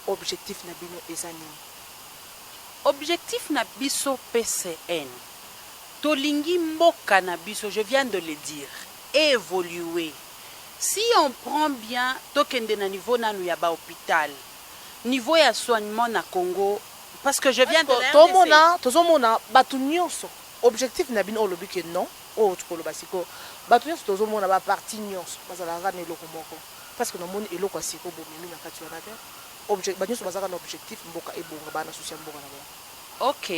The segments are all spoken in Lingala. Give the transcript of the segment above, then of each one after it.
objectif na bino ezani. Objectif na biso PCN. Tolingi mboka na biso, je viens de le dire, évoluer. Si on prend bien, tokende na niveau nanu ya ba hôpital, niveau ya soignement na Congo, parce que je viens de le tozomona batu nyonso. Objectif na bino olobi ke non, o tukoloba siko. Batu nyonso tozomona ba parti nyonso, bazala ga na eloko moko. Parce que nomoni eloko siko bomemi na kati wana te. Nyonso bazaka na objectif mboka ebonga bana social mboka na ba. Ok,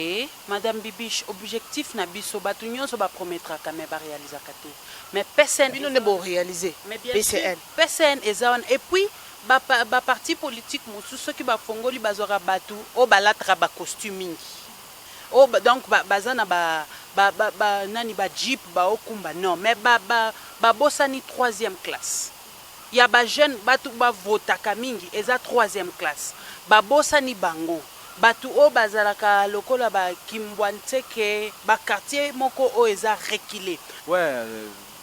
Madame Bibiche, objectif na biso batu nyonso ba promettra ka me ba réaliser kate. Mais PCN bino ne bo réaliser. PCN. PCN ezawan et puis ba parti politique mosusu qui ba fongoli bazora batu o balatra ba costume. O donc bazana ba nani ba jeep ba okumba non mais ba bosani 3e classe. Ya ba jeune batu ba votaka mingi eza 3e classe. Ba bosani bango. Batu o bazalaka lokola ba kimbwanteke ba quartier moko o eza reculé. Ouais,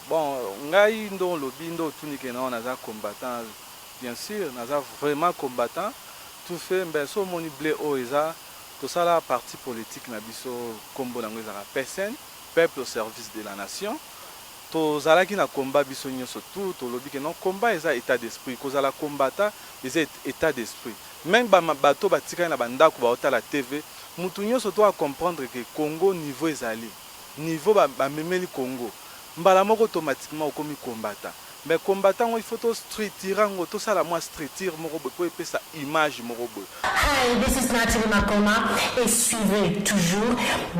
bon, ngai ndo lobi ndo tunike na naza combattant, bien sûr, naza vraiment combattant. Tout fait mbeso moni blé o eza tout ça la parti politique na biso kombo na ngeza PSN, peuple au service de la nation. To zalaki na combat biso nyonso tout to lobi ke non combat eza état d'esprit, ko zala combattant eza état d'esprit. Même ba bato batika na bandako ba ota la TV, mutu nyonso to a comprendre que Congo niveau ezali. Niveau ba memeli Congo. Mbala moko automatiquement okomi combattant. Mais combattant il faut to structurer ngo to sala moi structure moko bo pe sa image moko bo. Hi, this is Nathalie Makoma et suivez toujours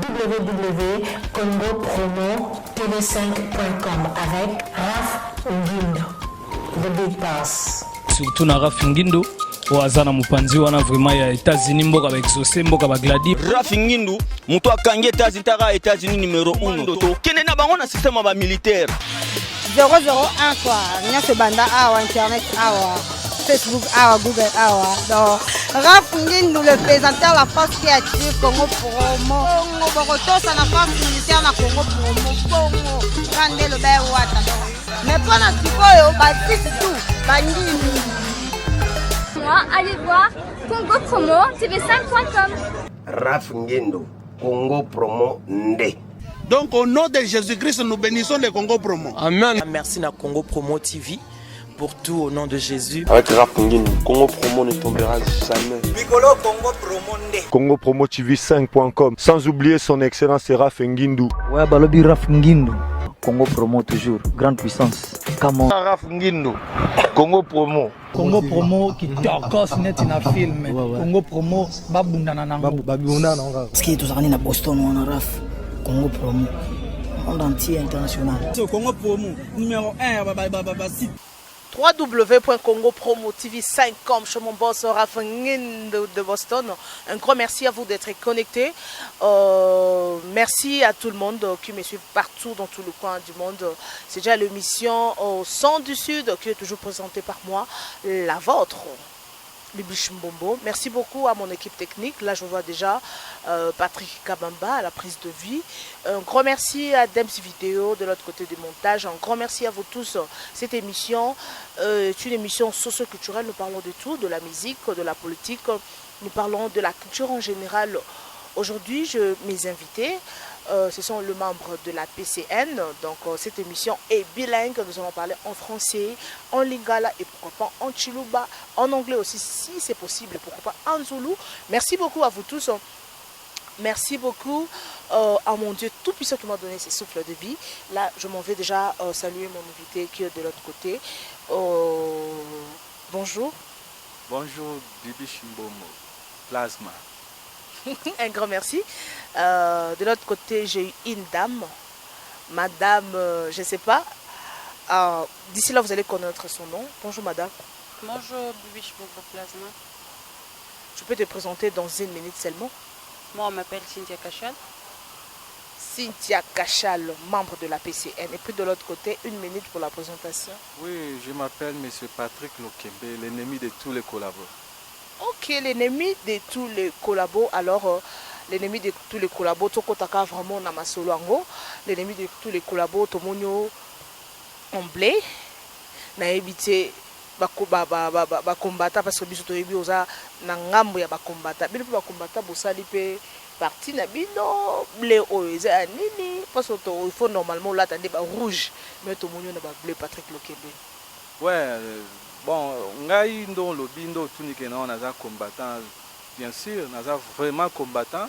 www.congopromotv5.com avec Raf Ngindo, The Big Boss. Surtout na Raf Ngindo wazana mupanzi wana vraiment ya États-Unis mboka ba exaucer mboka ba gladi. Raf Ngindo muto akangi États-Unis numéro 1 to kene na bango na système ba militaire 001 quoi, nyase banda awa internet awa Facebook awa Google awa. Donc Raf Ngindo le présentateur la force créative Congo Promo. Congo Boroto ça la force militaire na Congo Promo. Congo grande le bel wata. Mais pas na tikoyo ba tout bangini. Allez voir Congo Promo TV5.com. Raf Ngindo, Congo Promo Nde. Donc au nom de Jésus-Christ, nous bénissons le Congo Promo. Amen. Merci à Congo Promo TV pour tout au nom de Jésus. Avec Raf Ngindo, Congo Promo ne tombera jamais. Piccolo Congo Promo Nde. Congo Promo TV5.com. Sans oublier son excellence Raf Ngindo. Ouais, balobi Raf Ngindo. Congo Promo toujours, grande puissance. Comment Raf Ngindo, Congo Promo. Congo Promo qui tokos net na film. Congo Promo babundana nango. Babundana nango. Ski tout ça na Boston on Raf. Congo Promo. Monde entier international. Congo Promo numéro 1 site www.congopromotv5.com. Chez mon boss Raf Ngindo de Boston. Un grand merci à vous d'être connectés. Merci à tout le monde qui me suit partout dans tout le coin du monde. C'est déjà l'émission au Centre du Sud qui est toujours présentée par moi, la vôtre. Bibiche Mbombo. Merci beaucoup à mon équipe technique. Là, je vois déjà Patrick Kabamba à la prise de vie. Un grand merci à Dems Vidéo de l'autre côté du montage. Un grand merci à vous tous. Cette émission est une émission socio-culturelle. Nous parlons de tout, de la musique, de la politique. Nous parlons de la culture en général. Aujourd'hui, mes invités, ce sont les membres de la PCN. Donc, cette émission est bilingue. Nous allons parler en français, en lingala et pourquoi pas en chiluba, en anglais aussi, si c'est possible, pourquoi pas en zoulou. Merci beaucoup à vous tous. Merci beaucoup à mon Dieu tout-puissant qui m'a donné ce souffle de vie. Là, je m'en vais déjà saluer mon invité qui est de l'autre côté. Bonjour. Bonjour, Bibi Shimbomo, Plasma. Un grand merci. De l'autre côté, j'ai eu une dame, madame, je ne sais pas. D'ici là, vous allez connaître son nom. Bonjour, madame. Bonjour, Bibi Shimbomo, Plasma. Tu peux te présenter dans une minute seulement. Moi, on m'appelle Cynthia Kachal. Cynthia Kachal, membre de la PCN. Et puis de l'autre côté, une minute pour la présentation. Oui, je m'appelle M. Patrick Lokembe, l'ennemi de tous les collabos. Ok, l'ennemi de tous les collabos. Alors, l'ennemi de tous les collabos, Tokotaka vraiment Namasoloango. L'ennemi de tous les collabos, Tomonio en blé. Naébité combattant parce que biso toyebi oza na ngambo ya ba combattant bino ba combattant bosali pe parti na bino bleu oyo eza nini parce que il faut normalement là attendre ba rouge mais to monyo na ba bleu Patrick Lokembe. Ouais, bon, ngai ndo lobi ndo tunike na on za combattant bien sûr, naza vraiment combattant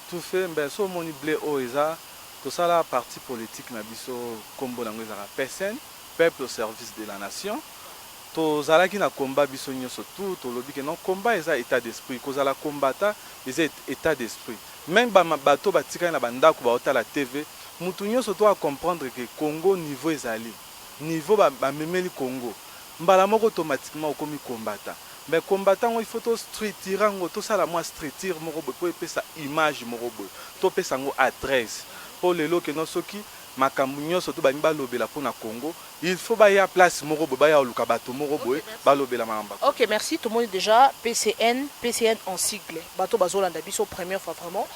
tout fait ben so moni bleu oyo eza tout ça la parti politique na biso kombo nango eza PSN, peuple au service de la nation. Tozalaki na combat biso nyonso tout tolobi ke non combat eza état d'esprit kozala combattant eza état d'esprit même bato batika na bandako baotala TV mutu nyonso to a comprendre que Congo niveau ezali niveau bamemeli Congo mbala moko automatiquement okomi combattant mais combattant il faut to structurer ngo to sala moi structure moko po epesa image moko bo to pesa ngo adresse pour lelo ke non soki makambo nyonso to bani balobela pona Congo il faut ba ya place moko bo ba ya luka bato moko bo balobela mamba. OK, merci tout le monde déjà PCN en sigle bato bazolanda biso première fois vraiment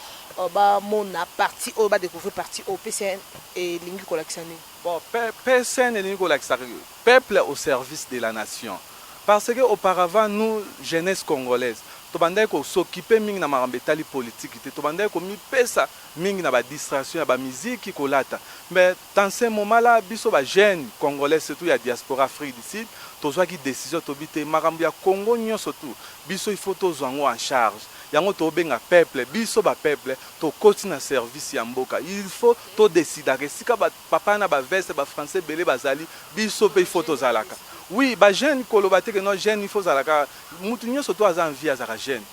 ba mona parti o ba découvrir parti au PCN et lingi kolakisani. Bon, PCN et lingi kolakisani peuple au service de la nation parce que auparavant nous jeunesse congolaise to bandai ko s'occuper mingi na marambetali politique te to bandai ko mi pesa mingi na ba distraction ya ba musique kolata mais dans ce moment là biso ba jeunes congolais surtout ya diaspora Afrique du Sud to zwa ki décision to bité marambo ya Congo nyonso tout biso il faut to zwango en charge yango to benga peuple biso ba peuple to koti na service ya mboka il faut to décider que sika ba papa na ba veste ba français belé bazali biso pe il faut to zalaka. Oui, ba jeune kolobate que non jeune il faut zalaka mutu nyonso to aza envie azaka jeune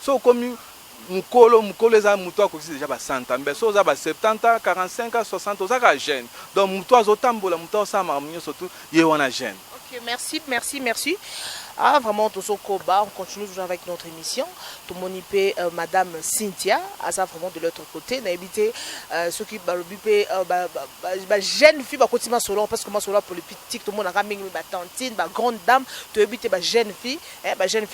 so comme mukolo eza mutu akoki déjà ba 100 ans mais so za ba 70 45 60 ozaka jeune donc mutu azotambola mutu osama nyonso to ye wana jeune. OK, merci. Ah, vraiment, tout ce combat, on continue toujours avec notre émission. Tout le monde peut, Madame Cynthia, à ça vraiment de l'autre côté, n'a évité ceux qui barbipé, jeune fille, continuer solo, parce que moi, solo politique, tout le monde a ramené ma tantine, ma grande dame, tu évité ma jeune fille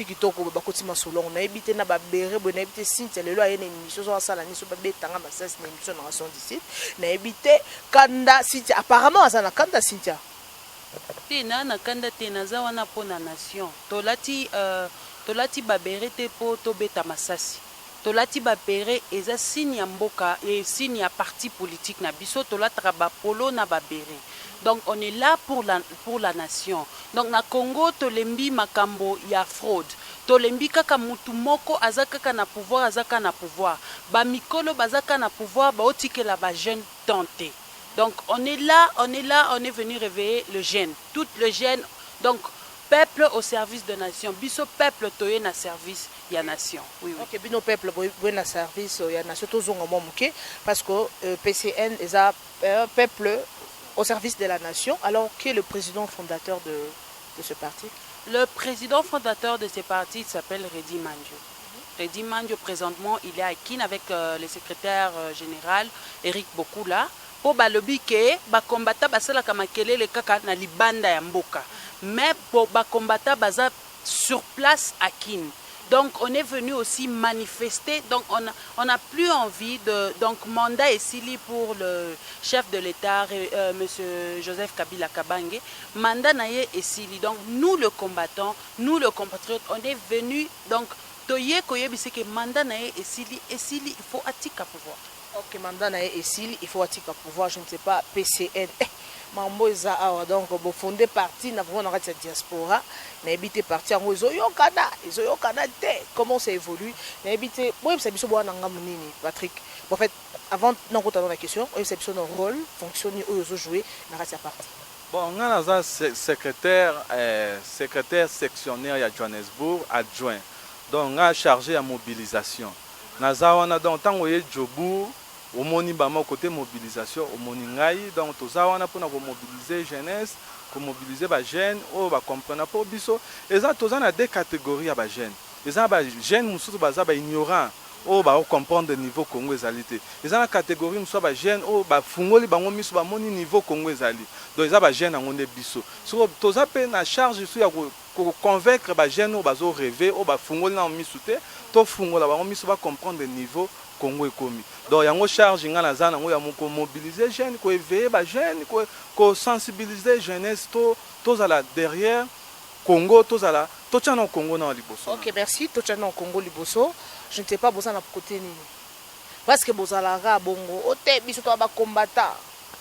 qui toque, continuer solo. On a évité na béré, on a évité Cynthia, le loi, il y a une émission sur la salle, sur la bétanga, ma sœur, une émission dans la son d'ici. On a évité Kanda Cynthia, apparemment, ça n'a Kanda Cynthia. Tena na kanda tena za wana pona nation tolati babere te po tobeta masasi tolati babere eza signe ya mboka et signe ya parti politique na biso tolatra ba polo na babere donc on est là pour la nation donc na Congo tolembi makambo ya fraude tolembi kaka mutu moko azaka na pouvoir ba mikolo bazaka na pouvoir ba otikela ba jeune tenté. Donc on est là, on est venu réveiller le jeune, tout le jeune, donc peuple au service de nation, biso peuple toye na service ya nation. Oui. OK, bino peuple boye na service ya nation tozonga momuke parce que PCN est un peuple au service de la nation. Alors qui est le président fondateur de ce parti? Le président fondateur de ce parti s'appelle Redi Mandio. Redi Mandio présentement, il est à Kin avec le secrétaire général Eric Bokula. Po balobi ke ba combattant basala kama kelele kaka na libanda ya mboka mais po ba combattant baza sur place à Kin. Donc on est venu aussi manifester, donc on a plus envie de donc mandat esili pour le chef de l'État monsieur Joseph Kabila Kabange mandat naye esili donc nous le combattant, nous le compatriote on est venu donc toye koyebise ke mandat naye esili il faut atika pouvoir. OK, mandat na esili il faut atika pouvoir je ne sais pas PCN mambo eza awa donc bo fondé parti na vraiment na kati diaspora na habité parti en ezoyokana te comment ça évolue na habité moi ça biso bwana ngamu nini Patrick en fait avant non kota la question on ça biso no rôle fonctionner ozo jouer na kati parti. Bon ngana za secrétaire sectionnaire ya Johannesburg adjoint donc nga chargé à mobilisation naza wana donc tango ye jobu au moni bama côté mobilisation au moni ngai donc toza wana pour mobiliser jeunesse pour mobiliser ba jeunes o ba comprendre pour biso eza toza na deux catégories ya ba jeunes eza ba jeunes mususu baza ba ignorant o ba comprendre niveau Congo ezalité eza na catégorie mususu ba jeunes o ba fungoli bango miso ba moni niveau Congo ezali donc eza ba jeunes ngonde biso so toza pe na charge su ya ko convaincre ba jeunes o bazo rêver o ba fungoli na miso te to fungola bango miso ba comprendre niveau Congo ekomi donc yango charge nga na zana ngo ya moko mobiliser jeunes ko éveiller ba jeunes ko sensibiliser jeunesse to za la derrière Congo tozala tochana Congo na liboso. OK, merci. Tochana au Congo liboso. Je ne sais pas boza na côté nini. Parce que bozala ra bongo ote biso to ba combattant.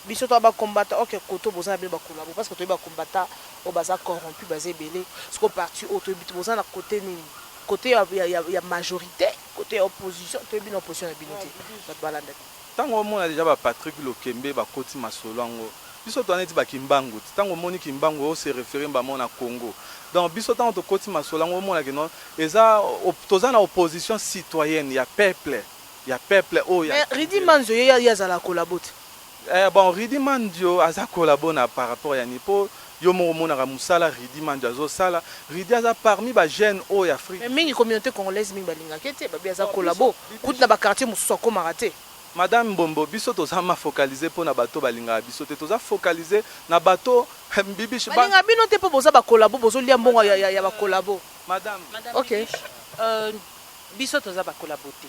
Biso to ba combattant. OK, koto boza be ba collabo parce que to ba combattant o baza corrompu bazé belé. Ce qu'on parti auto bit boza na côté nini. Côté il y a majorité, côté opposition, to bi opposition na binité. Ba balanda. Tango mona déjà ba Patrick Lokembe ba koti masolongo. Biso to aneti ba Kimbangu. Tango moni Kimbangu o se référer ba mona Congo. Donc biso tango to koti masolongo mona ke non eza toza na opposition citoyenne, ya peuple. Ya peuple o ya. Mais Ridi Manzo ya za la collabote. Bon Ridi Mandio aza collabona par rapport ya nipo yo mo mona ka musala Ridi Mandio azo sala Ridi aza parmi ba jeunes o ya Afrique. Mais mingi communauté congolaise mingi balinga kete ba bi aza collabo. Kutu na ba quartier mususu ko maraté. Madame Bombo, biso toza ma focaliser pour na bato balinga biso te toza focaliser na bato bibish balinga bino te po boza ba collabo bozo lia mbongo ya ba collabo. Madame. OK. Biso toza ba collabo te.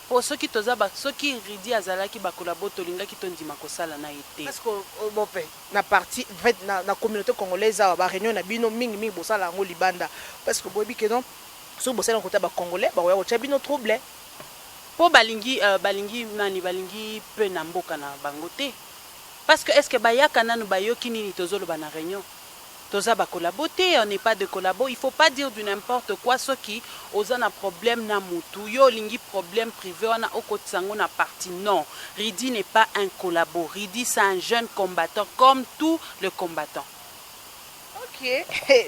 Po soki toza ba soki Ridi azalaki ba collabo tolinga ki tondima kosala na été. Parce que bon pe na partie en fait na communauté congolaise ba réunion na bino mingi bosala ngo libanda parce que boyebi ke non so bosala côté ba congolais ba ya bino trouble. Po balingi balingi peu na mboka na bango te parce que est-ce que bayaka nanu bayoki nini tozolo ba na réunion toza ba collaboter on n'est pas de collabo il faut pas dire du n'importe quoi ce qui oza na problème na mutu yo lingi problème privé wana okotsango na parti non Ridi n'est pas un collabo Ridi c'est un jeune combattant comme tous les combattants. OK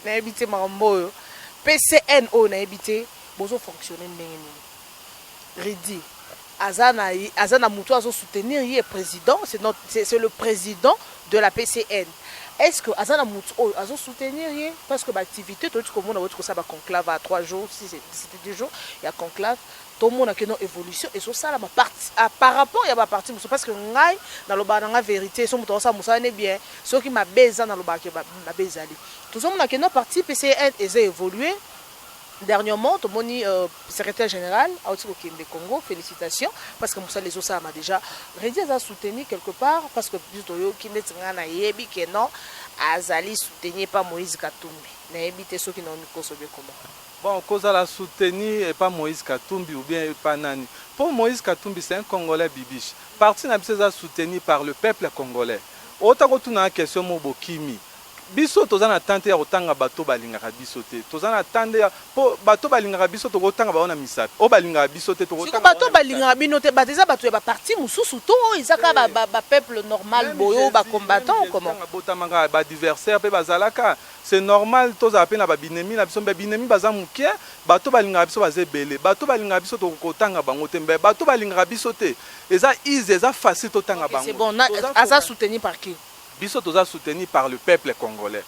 na habité mambo PCNO na habité bozo fonctionner ndenge Ridi Azana Moutou azo soutenir le président, c'est le président de la PCN. Est-ce que Azana Moutou azo soutenir parce que l'activité tout comme on a autre ça va conclave à 3 jours, si c'était 2 jours, il y a conclave, tout le monde a une évolution et ça la partie par rapport il y a ma partie parce que ngai dans le bananga vérité so muto ça musa ne bien ce qui m'a baisé dans le bas qui m'a baisé tout le monde a une partie PCN et évolué. Dernièrement, Tomoni, secrétaire général, au Congo, félicitations, parce que Moussa les Ossa m'a déjà a soutenu quelque part, parce que Bistoyo qui n'est pas yebi que non, Azali soutenu pas Moïse Katumbi. N'habitez ceux qui n'ont pas consommé comment. Bon, cause à la soutenir et pas Moïse Katumbi ou bien pas Nani. Pour Moïse Katumbi, c'est un Congolais bibiche. Parti n'a pas soutenu par le peuple congolais. Autant que tu as une question, Mobokimi. Biso tozana tante ya kotanga bato balingaka biso te tozana tande ya po bato balingaka biso to kotanga baona misapi o balingaka biso te to kotanga bato balingaka bino te bateza bato ya ba parti mususu to izaka ba peuple normal boyo ba combattant comment botamanga ba adversaire pe bazalaka c'est normal toza pe na ba binemi na biso be binemi baza muke bato balingaka biso bazebele bato balingaka biso to kotanga bango te mbe bato balingaka biso te eza easy eza facile to tanga bango. C'est bon aza soutenu par qui? Biso toza soutenu par le peuple congolais.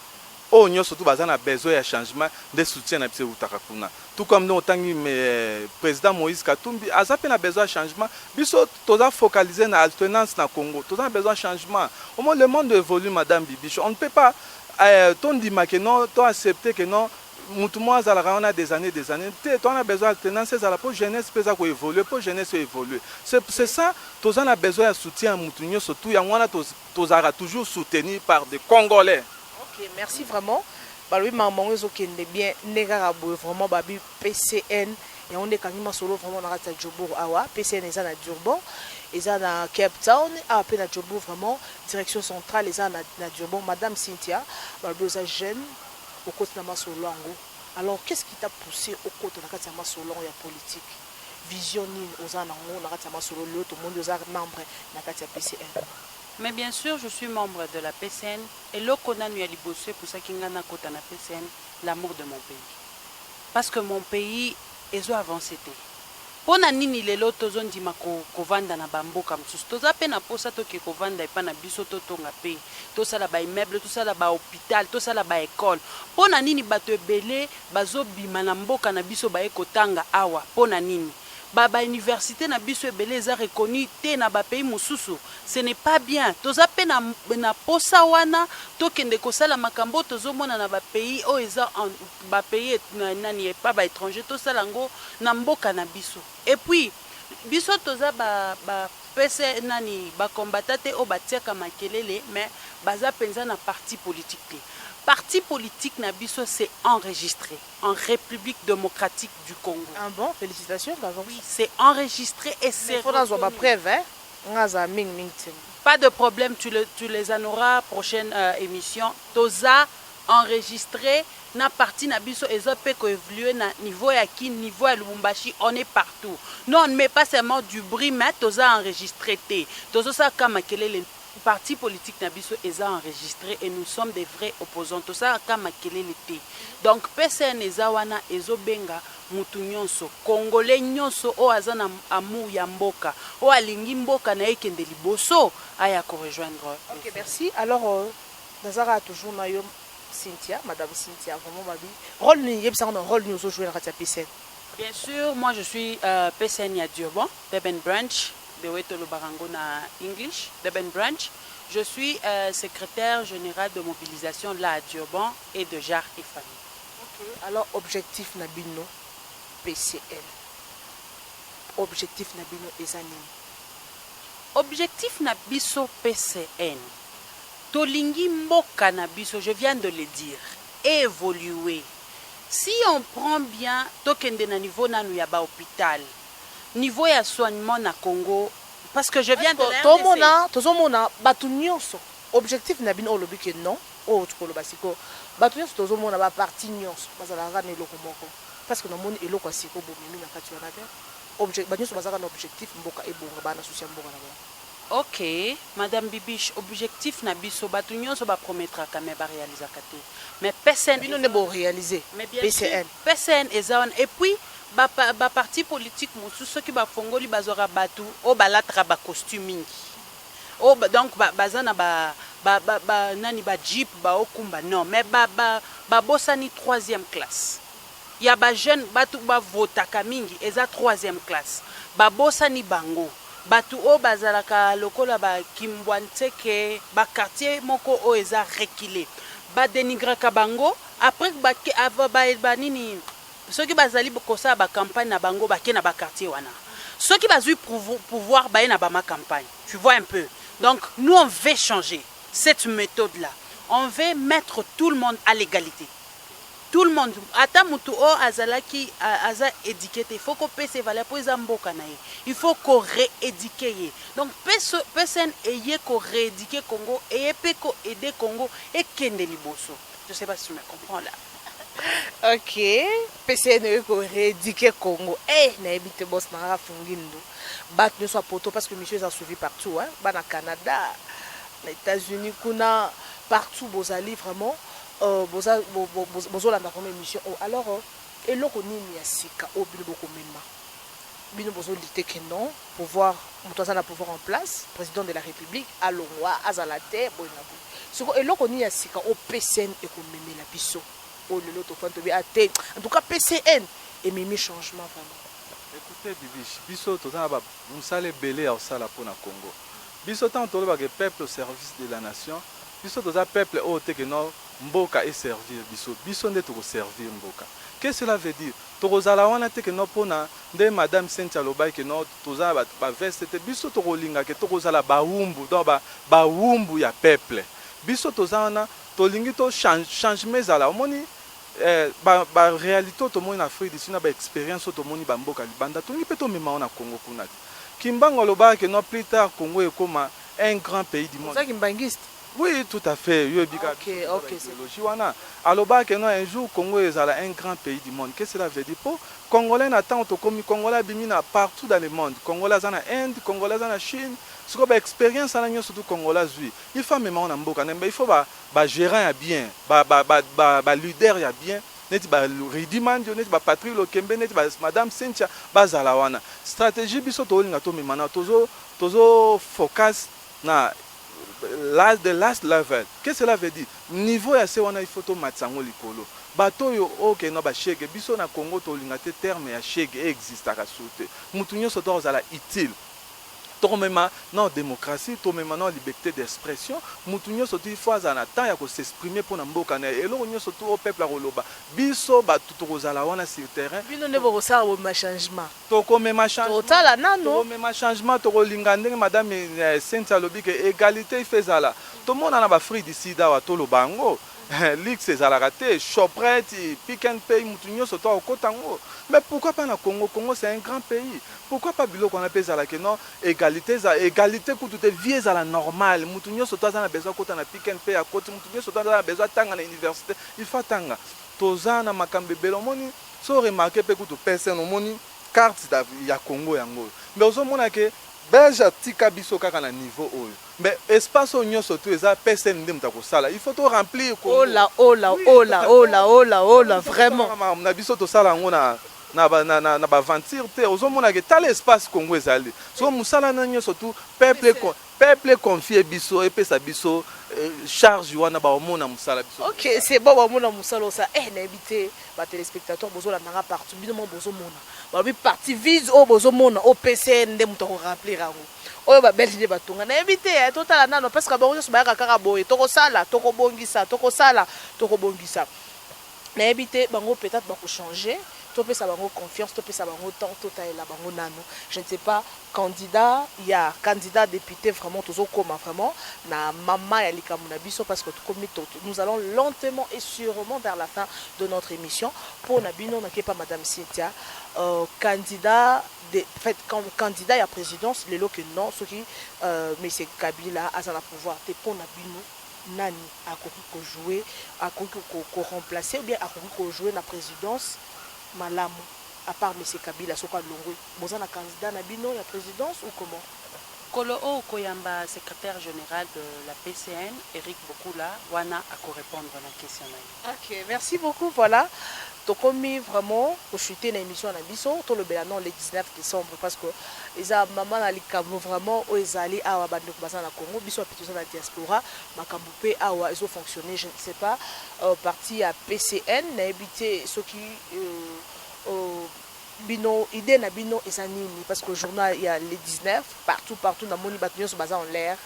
Oh nyo surtout bazana besoin de changement de soutien na biso utakakuna. Tout comme nous tangi président Moïse Katumbi azape na besoin de changement. Biso toza focaliser na alternance na Congo. Toza besoin de changement. Au moins le monde évolue madame Bibicho. On ne peut pas ton dima que non, toi accepter que non mutumo azalaka on a des années on a besoin d'alternance ezala pour jeunesse pesa ko évoluer pour jeunesse évoluer c'est ça tous on a besoin de soutien mutunyo surtout ya wana tozara toujours soutenu par des Congolais. OK, merci vraiment. Balui maman ezokende bien negara boye vraiment babi PCN et on est quand même solo vraiment na rata Djobour awa PCN eza na Durban eza na Cape Town a pe na Djobour vraiment direction centrale eza na Durban madame Cynthia balui za jeune au côté de Masolongo. Alors, qu'est-ce qui t'a poussé au côté de Masolongo et politique? Vision aux anango, Masolongo, tout le monde est membre de la PCN. Mais bien sûr, je suis membre de la PCN et là qu'on a eu bossé pour ça qu'il y a un côté de la PCN, l'amour de mon pays. Parce que mon pays est avancé. Pona nini lelo tozondima kovanda na bamboka msusu toza pe na posa toke kovanda epa na biso totonga pe tosala ba immeuble tosala ba hôpital tosala ba école pona nini bato ebele bazobima na mboka na biso ba ekotanga awa pona nini ba université na biso ebele eza reconnu te na ba pays mususu ce n'est pas bien toza pe na posa wana tokende kosala makambo tozomona na ba pays o eza ba pays nani pas ba étranger tosala ngo na mboka na biso et puis biso toza ba pese nani ba combattate o batiaka makelele mais baza penza na parti politique te parti politique Nabiso c'est enregistré en République démocratique du Congo. Ah bon, félicitations d'avance. Oui, c'est enregistré et c'est. Il faut avoir ma preuve, hein. Pas de problème, tu les en auras prochaine émission. Toza enregistré na parti Nabiso et ça peut évoluer na niveau ya qui niveau à Lubumbashi, on est partout. Non, on ne met pas seulement du bruit, mais Toza enregistré. Toza ça comme les parti politique Nabiso est enregistré et nous sommes des vrais opposants. Tout ça comme l'été. Donc PCN ezawana ezobenga mutu nyonso Congolais nyonso o azana amu ya mboka o alingi mboka na ekende liboso aya ko rejoindre. OK, merci. Alors Nazara toujours na yo Cynthia, madame Cynthia, vraiment babi. Rôle ni yebsa on rôle nous jouer dans la PCN. Bien sûr, moi je suis PCN ya Durban, Durban branch. De Wetolo Barango na English, Durban branch. Je suis secrétaire général de mobilisation là à Durban et de JAR et famille. OK. Alors objectif Nabino PCN. Objectif Nabino ezanini. Objectif Nabiso PCN. Tolingi mboka Nabiso, je viens de le dire, évoluer. Si on prend bien tokende na niveau nanu ya ba hôpital. Niveau ya soignement na Congo parce que je viens de la tozomona batu nyonso objectif na bino olobi ke non o tukoloba siko batu nyonso tozomona ba parti nyonso bazala kana eloko moko parce que na moni eloko siko bomemi na kati wana objectif ba nyonso bazaka na objectif mboka ebonga bana social mboka na ba. OK, madame Bibiche, objectif na biso batu nyonso ba promettra ka me ba réaliser kate mais PCN bino ne bo réaliser PCN ezawan et puis ba parti politique mosusu qui ba fongoli bazora batu o balatra ba costume o donc bazana ba nani ba jeep ba okumba non mais ba bosani 3e classe ya ba jeune batu ba votaka mingi eza 3e classe ba bosani bango batu o bazalaka lokola ba kimbwanteke ba quartier moko o eza reculé ba dénigraka bango après ba nini ceux qui bazali kosa ba campagne na bango ba na ba quartier wana ceux qui bazui pouvoir ba na ba ma campagne tu vois un peu donc nous on veut changer cette méthode là on veut mettre tout le monde à l'égalité tout le monde ata mutu o azalaki aza éduqué il faut ko pese valeur pour mboka na ye il faut ko rééduquer donc personne eye ko rééduquer Congo et pe ko aider Congo et kende liboso je sais pas si tu me comprends là. OK, PCN ko rééduquer Congo. Na ebite boss na rafungindo. Bat ne soit poto parce que monsieur a suivi partout hein, ba na Canada, les États-Unis kuna partout bozali vraiment bozolanda comme émission. Alors eloko nini ya sika o bino boko mema. Bino bozo lité que non, pouvoir mutoza na pouvoir en place, président de la République alongwa azalate boina. Siko eloko nini ya sika o PCN e ko memela biso. En tout cas PCN et mimi changement vraiment. Écoutez Bibiche, biso tozana ba musale belé au sala pona Congo. Biso tant to ba que peuple au service de la nation. Biso toza peuple au te que no mboka et servir biso nde to servir mboka. Qu'est-ce que cela veut dire? Tozala wana te que no pona de madame Cynthia Lobai que no toza ba veste te biso to linga que tozala ba wumbu donc ba wumbu ya peuple. Biso tozana tolingi to changement zala omoni ba réalité to moni na Afrique du Sud na ba expérience to moni ba mboka libanda to ngi peto mema na Congo kuna kimbango loba que non plus tard Congo est comme un grand pays du monde. C'est ça kimbangiste. Oui, tout à fait. OK, c'est wana aloba que non un jour Congo est un grand pays du monde. Qu'est-ce que cela veut dire pour Congolais n'attend to comme Congolais bimina partout dans le monde. Congolais en Inde, Congolais en Chine. Ce que l'expérience en Union surtout Congolais il faut même en mboka il faut ba gérant bien, ba leader ya bien. Neti ba Ridimandio neti ba Patrick Lokembe neti ba madame Cynthia bazala wana. Stratégie biso to linga to mimana tozo focus na the last level. Qu'est-ce que cela veut dire? Niveau ya se wana il faut to matsango likolo. Bato yo OK no ba chege biso na Congo to linga te terme ya chege existe ka soute. Mutu nyoso to zala utile. Tomema non démocratie, tomema non liberté d'expression, mutu nyoso tu faut azana temps ya ko s'exprimer pour na mboka na eloko nyoso to au peuple roloba. Biso batu to kozala wana sur terrain. Bino ne bo ça au changement. To ko mema changement. Total nano. To mema changement to kolinga ndenge madame Cynthia lobi que égalité faisala. To mona na ba free d'ici da wa to lobango. Lix ezalaka te, Shoprite, Pick and Pay, mutu nyonso to okota ngo. Mais pourquoi pas na Congo? Congo c'est un grand pays. Pourquoi pas biloko na pesa la que non égalité kutu te vie za la normale. Mutu nyonso to na besoin kota na Pick and Pay à côté, mutu nyonso to na besoin tanga na université. Il faut tanga. Toza na makambe belomoni, so remarquer pe kutu personne omoni carte ya Congo yango. Mais ozomona ke Belge tika biso kaka na niveau oyo. Mais espace onyo surtout eza personne ndem ta ko sala. Il faut to remplir ko. Oh là, vraiment. Na biso to sala ngo na ba ventir te ozomona ke tal espace Congo ezali. So musala nanyo surtout peuple confie biso et pesa biso charge wana ba omona musala biso. OK, c'est bon ba omona musala ça. Na habité ba téléspectateurs bozo la nanga partout bino bozo mona. Ba bi parti vise au bozo mona au PC ndem to ko remplir ango. Oyo ba belge batunga na habité total nano parce que ba ozo ba kaka boye toko sala toko bongisa na habité bango peut-être ba ko changer. Topesa bango confiance, topesa bango temps, total la bango nano. Je ne sais pas, candidat, il y a candidat député vraiment toujours comme vraiment na mama ya likamuna biso parce que nous allons lentement et sûrement vers la fin de notre émission pour nabino na kepa madame Cynthia candidat candidat à présidence les que non ce qui monsieur Kabila a la pouvoir te pour nabino nani a ko jouer a ko remplacer ou bien a ko jouer la présidence malamu à part M. Kabila soka longwe boza na candidat na bino ya présidence ou comment Kolo o koyamba secrétaire général de la PCN Eric Bokula wana a ko répondre à la question là. OK, merci beaucoup. Voilà. Donc on mis vraiment pour chuter une émission na biso to le belano le 19 décembre parce que eza maman na likamo vraiment o ezali awa bando baza na Congo biso apitoza na diaspora makambo pe awa ezo fonctionner je ne sais pas parti à PCN na habité ceux qui bino idée na bino ezanini parce que le journal il y a les 19 partout na moni batunyo so baza en l'air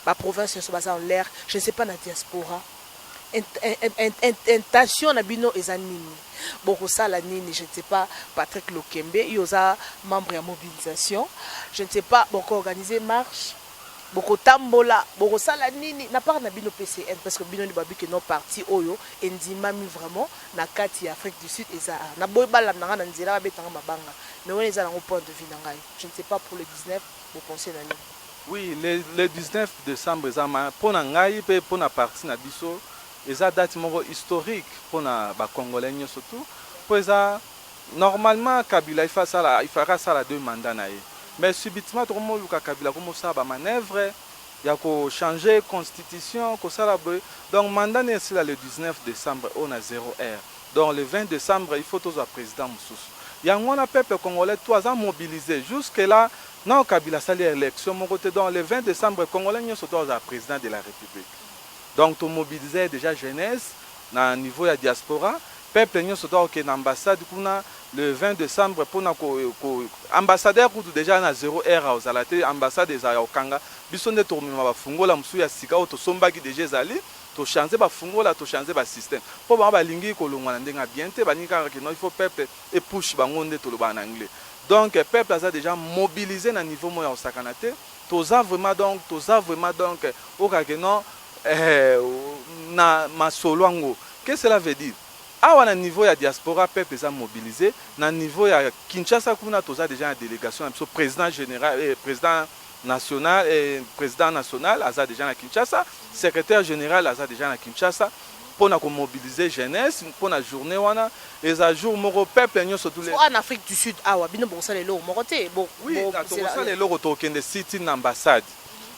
ba province so baza en l'air je ne sais pas na diaspora intention na bino ezanini boko sala nini je ne sais pas Patrick Lokembe yoza membre ya mobilisation je ne sais pas boko organiser marche boko tambola boko sala nini na part na bino PCN parce que bino ni babi que non parti oyo endimami vraiment na kati ya Afrique du Sud eza na boy bala na nzela betanga mabanga mais on eza na point de vue na ngai je ne sais pas pour le 19 vous pensez na nini. Oui, le 19 décembre eza ma pona ngai pe pona parti na biso eza date moko historique pona ba congolais surtout pour eza normalement Kabila il fera ça la 2 mandats na ye. Mais subitement, tout le monde a commencé à manœuvre, il y a changer la constitution, donc mandat est le 19 décembre, on a 0 heure. Donc le 20 décembre, il faut tous le président Moussous. Il y a un peuple congolais, 3 ans mobilisé. Jusque-là, non, Kabila sali élection, mon côté, donc le 20 décembre, les Congolais sont tous le président de la République. Donc tu mobilisais déjà jeunesse, à niveau de la diaspora. Peuple nous sommes que l'ambassade le 20 décembre pour ambassadeur déjà na 0 heure aux alaté ambassade des Okanga bisonde tournement ba fungola musu ya sika to somba ki déjà zali to changer ba fungola to changer ba système pour ba lingi ko longwa ndenga bien te banika que non il faut peuple et push bangonde to le ba en anglais donc peuple a déjà mobilisé na niveau moya osakanate toza vraiment donc au ka que non na masolo qu'est-ce que cela veut dire. À niveau de la diaspora, peuple est mobilisé. À niveau de Kinshasa, nous avons déjà une délégation, le président général, président national, a déjà à Kinshasa, secrétaire général, a déjà à Kinshasa, pour mobiliser jeunesse, pour la journée, et à jour, mon peuple est surtout en Afrique du Sud, oui, c'est le site d'ambassade.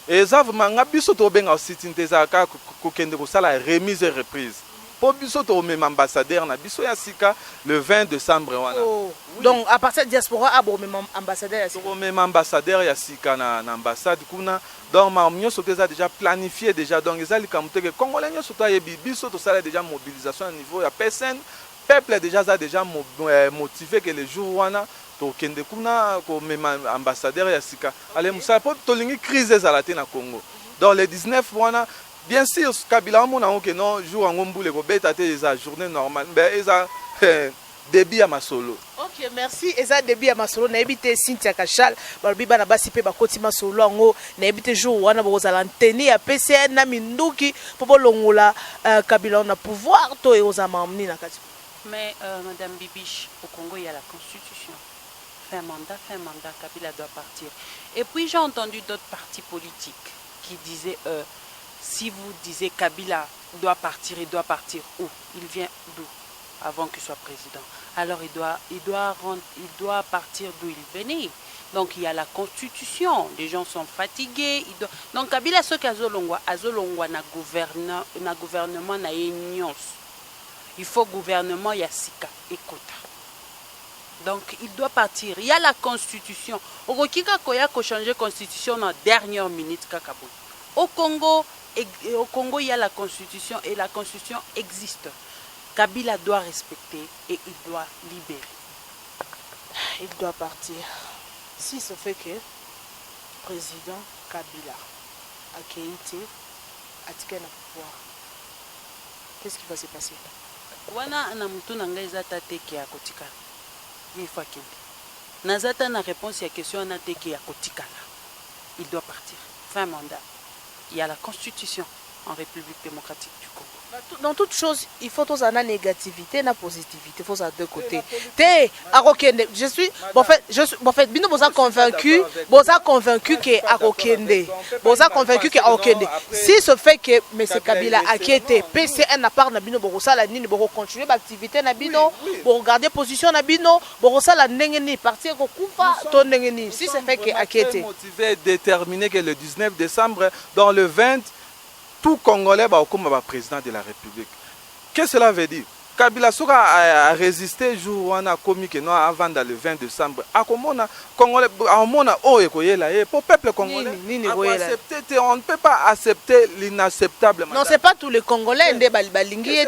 Et ça, vraiment, biso to benga site d'ezaka kokende ko sala remise et reprise. Pour biso to même ambassadeur na biso ya sika le 20 décembre wana. Oh. Oui. Donc à partir de diaspora abo même ambassadeur ya sika. Même ambassadeur ya sika na ambassade kuna. Donc ma mio so déjà planifié déjà donc ezali kamuté que congolais nyo so to yebi biso to sala déjà mobilisation à niveau ya personne peuple déjà motivé que les jours wana to kende kuna ko même ambassadeur ya sika. Allez musa po to lingi crise ezalate na Congo. Dans les 19 wana bien sûr, Kabila on a que non jour en Ngombule ko beta te eza journée normale mais eza débit à masolo. Ok, merci. Et ça débit à masolo na ebité Cynthia Kachal, balobi bana basi pe bakoti masolo ngo na ebité jour wana bozala nteni ya PCN na minduki po bolongola Kabila na pouvoir to e ozamamni na kati. Mais Madame Bibiche, au Congo il y a la constitution. Fin mandat, Kabila doit partir. Et puis j'ai entendu d'autres partis politiques qui disaient si vous disiez Kabila doit partir, il doit partir où? Il vient d'où? Avant qu'il soit président. Alors il doit partir d'où il venait. Donc il y a la constitution. Les gens sont fatigués. Donc Kabila ce qu'azolongwa na gouvernement na union. Il faut gouvernement yasika ekota. Donc il doit partir. Il y a la constitution. Orokika koya ko changer constitution en dernière minute kakabo. Au Congo, il y a la constitution et la constitution existe. Kabila doit respecter et il doit libérer. Il doit partir. Si ce fait que le président Kabila a quitté, a tiré le pouvoir, qu'est-ce qui va se passer? Wana na mutu nanga ezata teke ya kotikala. Il faut qu'il. Nazata na réponse à question na teke ya kotikala. Il doit partir. Fin mandat. Il y a la constitution en République démocratique du Congo. Dans toute chose, il faut tous la négativité et la positivité. Il faut ça deux côtés. Je suis, en fait, bino boza convaincu que Arokende, boza convaincu que Arokende. Si ce fait que M. Kabila a quitté, PCN n'a pas na bino borosa la nini boro continuer l'activité na bino, boro garder position na bino, borosa la nengeni partir ko kufa to nengeni. Si ce fait que a quitté. Motivé déterminé que le 19 décembre dans le 20 tout Congolais va comme président de la République. Qu'est-ce que cela veut dire? Kabila Soka a résisté jour où on a commis que nous avant dans le 20 décembre. À comment Congolais, à mon pour peuple congolais, on ne peut pas accepter l'inacceptable. Non, c'est pas tous les Congolais qui balingi.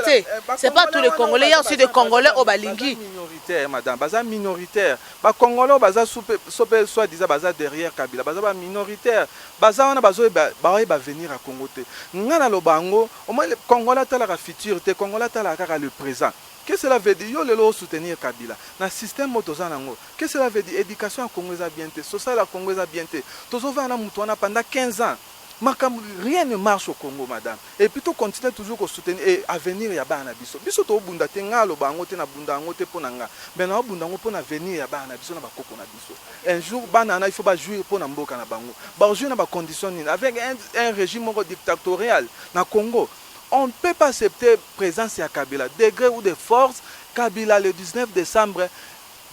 C'est pas tous les Congolais. Il y a aussi des Congolais au balingi. Minoritaire, madame, baza minoritaire. Ba Congolais baza soit disant baza derrière Kabila, baza minoritaire. Baza on a besoin ba venir à Congo. Ngana lo bango, au moins les Congolais tala la futur, te Congolais tala le présent. Qu'est-ce que cela veut dire? Yo lelo soutenir Kabila. Na système motozanango. Qu'est-ce que cela veut dire? Éducation congolaise bien té, social congolaise bien té. Tozova na mutuana pendant 15 ans. Rien ne marche au Congo, madame. Et plutôt continuer toujours à soutenir et à venir ya bana biso. Biso to bunda te ngalo bango te na bunda ngote ponanga. Ben na bunda ngo pona venir ya bana biso na bakoko na biso. Un jour bana il faut pas jouer pona mboka na bango. Ba jouer na ba conditions avec un régime dictatorial na Congo. On ne peut pas accepter présence à Kabila, degré ou de force. Kabila le 19 décembre,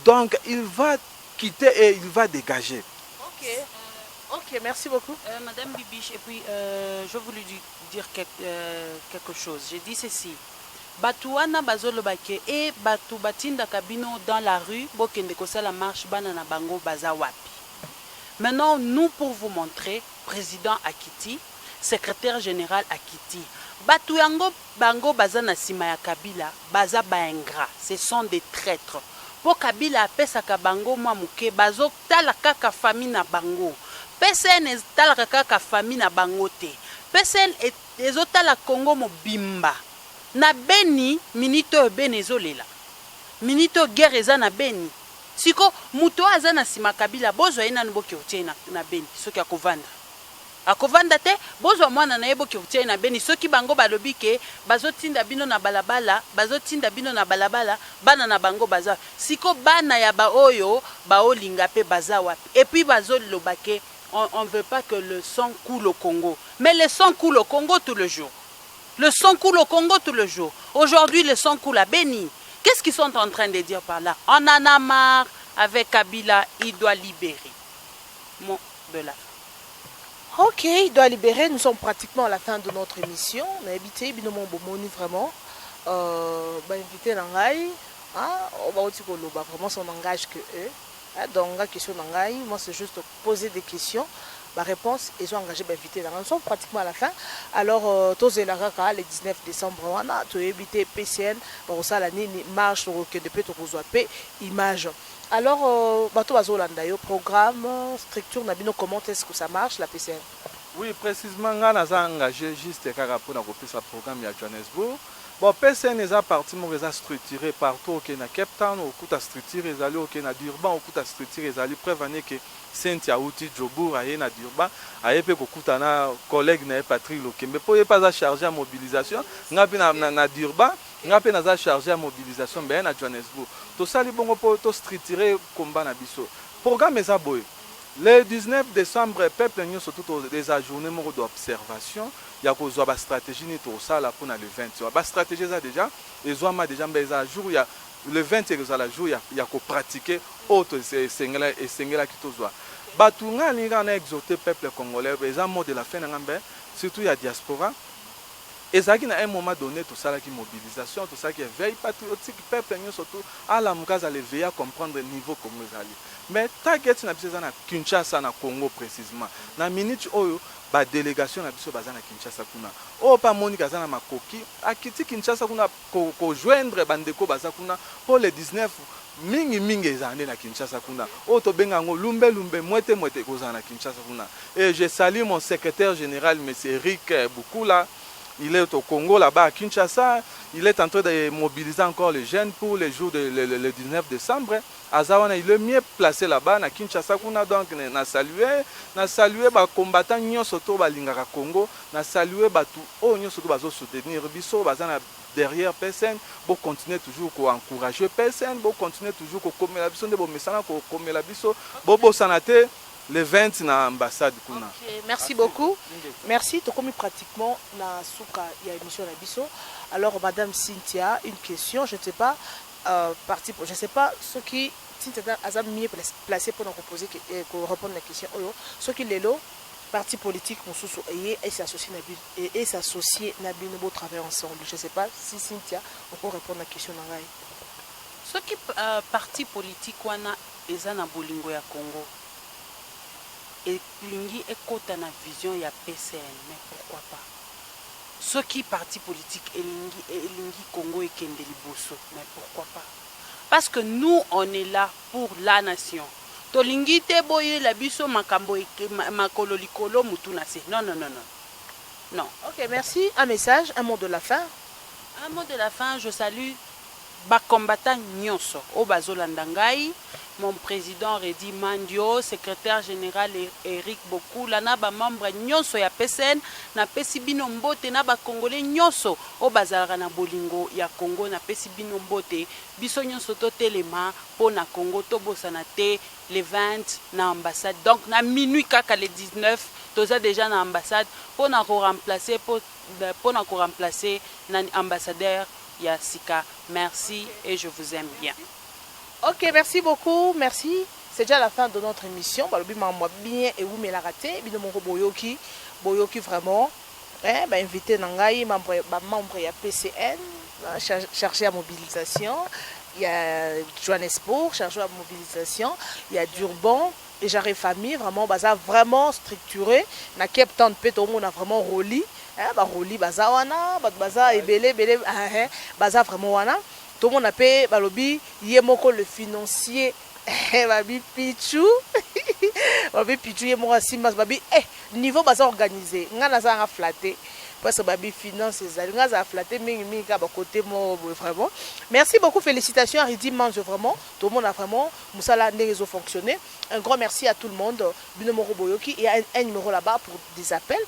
donc il va quitter et il va dégager. Ok, merci beaucoup. Madame Bibiche, et puis je voulais dire quelque chose. J'ai dit ceci. Batouana bazolo bake et batou batinda kabino dans la rue, bokende kosa la marche banana bango bazawapi. Maintenant, nous pour vous montrer, président Akiti, secrétaire général Akiti. Batu yango bango baza na sima ya Kabila baza baingra, ce sont des traîtres. Po Kabila apesaka bango mwa muke bazo tala kaka famille na bango. PCN tala kaka famille na bango te. PCN ezotala Congo mobimba. Na Beni minito Beni ezolela. Minito guerre eza na Beni. Siko muto aza na sima Kabila bozo ina nboki otie na Beni soki akovanda. Akovanda te bozwa mwana na yebo ki utie na Beni soki bango balobi ke bazotinda bino na balabala bana na bango baza siko bana ya ba oyo baolinga pe baza wapi et puis bazoloba ke on veut pas que le sang coule au Congo, mais le sang coule au Congo tout le jour. Le sang coule au Congo tout le jour. Aujourd'hui le sang coule à Beni. Qu'est-ce qu'ils sont en train de dire par là? On en a marre avec Kabila, il doit libérer. Mot de la fin. Ok, il doit libérer. Nous sommes pratiquement à la fin de notre émission. On a habité Binomo Bomoni vraiment. Invité Nangai. Vraiment, son langage que eux. Donc, la question Nangai, moi, c'est juste poser des questions. Ma réponse, ils sont engagés d'inviter. Nous sommes pratiquement à la fin. Alors, tous les le 19 décembre, on a habité PCN. Pour ça, l'année marche depuis que tu as image. Alors, programme, structure, comment est-ce que ça marche, la PCN? Oui, précisément, on a engagé juste pour le programme à Johannesburg. Bon, PCN est parti, mais structuré partout au na Cape Town, au coup de structure, ils allaient au na Durban, au coup de structure, ils allaient prévenir que Cynthia Outi Djobour aille na Durban, aille pe kokutana collègue na Patrick Lokembe, pour pas charger à mobilisation, ngapi na Durban, ngapi na chargé à mobilisation, ben na Johannesburg. Tout ça les bon pour tout structurer combat na biso. Programme est aboy. Le 19 décembre, peuple nous surtout des ajournements d'observation. Il y a une stratégie pour le 20. La stratégie est déjà, les hommes déjà jour, il y a le 20 et le jour, il y a qu'on pratiquer autre et sengela qui tozoa. Batunga linga na exhorté peuple congolais, les hommes de la fin surtout il y a diaspora. Et ça qui à un moment donné tout ça qui mobilisation, tout ça qui est veille patriotique, peuple nous surtout à la mukaza les veiller à comprendre le niveau comme nous allons. Mais target na biso na Kinshasa na Congo précisément. Na minute oyo ba délégation na biso baza na Kinshasa kuna. O pa Monica za na makoki akiti Kinshasa kuna ko joindre bandeko baza kuna pour le 19 mingi ezane na Kinshasa kuna. O to benga ngo lumbe mwete koza na Kinshasa kuna. Et je salue mon secrétaire général monsieur Eric Bukula. Il est au Congo là-bas à Kinshasa. Il est en train de mobiliser encore les jeunes pour les jours le 19 décembre. Azawana, il est mieux placé là-bas à Kinshasa. Donc, na salué les combattants qui sont au Congo. Na salué tous ceux qui sont soutenir biso, derrière PSN, pour continuer toujours à encourager PSN, pour continuer toujours à commettre la biso, pour commettre la biso, pour sanate. Le 20 na ambassade kuna. Okay, merci beaucoup. Merci. Tu as commis pratiquement na souka ya émission na biso. Alors madame Cynthia, une question, je ne sais pas je sais pas ce qui Cynthia a mieux placé pour nous proposer pour répondre à la question. Ce qui est là parti politique mususu et s'associer na bino travailler ensemble. Je ne sais pas si Cynthia on peut répondre à la question na ngai. Ce qui parti politique wana ezana bolingo ya Congo. Et Lingi est côté na vision ya PCN, mais pourquoi pas? Ce qui parti politique et Lingi Congo et Kendeli Bosso, mais pourquoi pas? Parce que nous on est là pour la nation. To Lingi te boye la biso makambo makolo likolo mutuna se. Non. Non. OK, merci. Un message, un mot de la fin. Un mot de la fin, je salue ba combattant nyonso o bazolanda ngai. Mon président Redi Mandio, secrétaire général Eric Bokou, lana ba membre nyonso ya PSN, na pesi bino mbote na ba congolais nyonso o bazalaka na bolingo ya Congo na pesi bino mbote, biso nyonso to telema po na Congo to bosana te le 20 na ambassade. Donc na minuit kaka le 19, toza déjà na ambassade po na ko remplacer na ambassadeur ya Sika. Merci et je vous aime bien. Ok, merci beaucoup, merci. C'est déjà la fin de notre émission. Bien et vous me la raté. Boyoki vraiment. Invité Nangaï, membre de PCN, chargé à mobilisation. Il y a Johannesburg, chargé à mobilisation. Il y a Durban. Et j'arrive famille, vraiment, vraiment structuré. Na Cape Town, on a vraiment roli. Roli, baza wana, baza ebele, baza vraiment wana. Tout le monde a payé balobi yemoko le financier babi pichu babi pichu yemoko simas babi niveau baza organisé ngana za flatté parce que babi finance ezali ngaza flatté mingi ka ba côté mo vraiment. Merci beaucoup, félicitations à Ridi Mange vraiment. Tout le monde a vraiment musala ndenge fonctionné. Un grand merci à tout le monde. Bino Moro Boyoki, il y a un numéro là-bas pour des appels.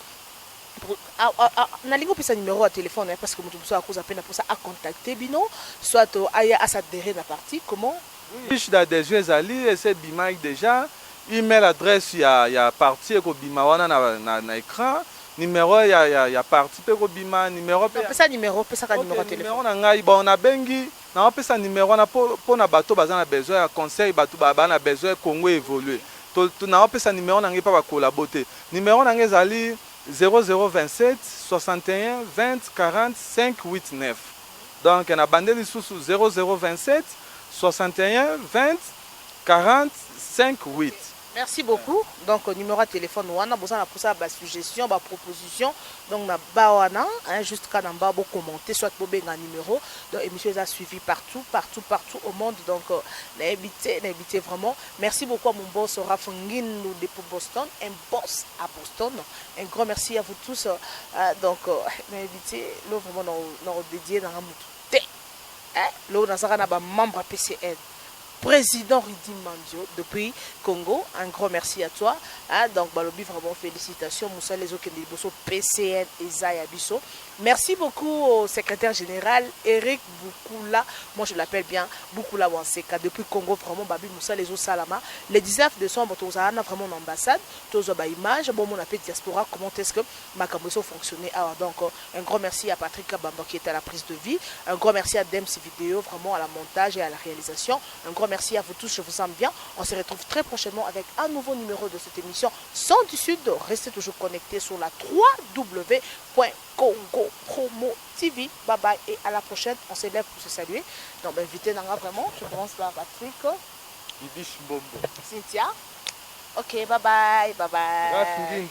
Nalingo pesa numéro à téléphone parce que mutu à cause à peine pour ça à contacter bino soit à s'adhérer la partie comment fiche d'adhésion ezali et c'est bima déjà email adresse il y a partie ko bima wana na écran numéro il y a partie pe ko bima numéro pesa numéro téléphone numéro na ngai bon na bengi na pesa numéro na pour na bato bazana besoin ya conseil bato bana besoin Congo évoluer to na pesa numéro na ngai pa ba collaborer numéro na ngai ezali 0027 61 20 45 89. Donc, on a bandé les sous 0027 61 20 45 8. Merci beaucoup. Donc, numéro de téléphone, on a besoin de ça, suggestion, proposition. Donc, on a juste quand on va commenter, soit pour un numéro. Donc, l'émission est suivie partout au monde. Donc, n'invitez vraiment. Merci beaucoup à mon boss Rafungin de Boston, un boss à Boston. Un grand merci à vous tous. Donc, n'invitez, là, vraiment, nous dédié dans un moutou. Là, on a un membre PCN. Président Ridi Mandio depuis Congo, un grand merci à toi. Donc, Balobi, vraiment félicitations. Moussa les autres PCN et Zaya Bisso. Merci beaucoup au secrétaire général Eric Boukoula. Moi, je l'appelle bien Boukoula Wanseka. Depuis Congo, vraiment, Babi Moussa les autres Salama. Le 19 décembre, on a vraiment une ambassade. Tous les images. Bon, on appelle diaspora. Comment est-ce que ma camboso fonctionnait? Alors, donc, un grand merci à Patrick Kabamba qui était à la prise de vie. Un grand merci à Dems Vidéo, vraiment à la montage et à la réalisation. Un grand merci à vous tous, je vous aime bien. On se retrouve très prochainement avec un nouveau numéro de cette émission Son du Sud. Restez toujours connectés sur la www.congopromo.tv. Bye bye et à la prochaine. On s'élève pour se saluer. Donc, invité Nanga vraiment. Je commence par Patrick. Ibish Mbombo. Cynthia. Ok, bye bye. Bye bye.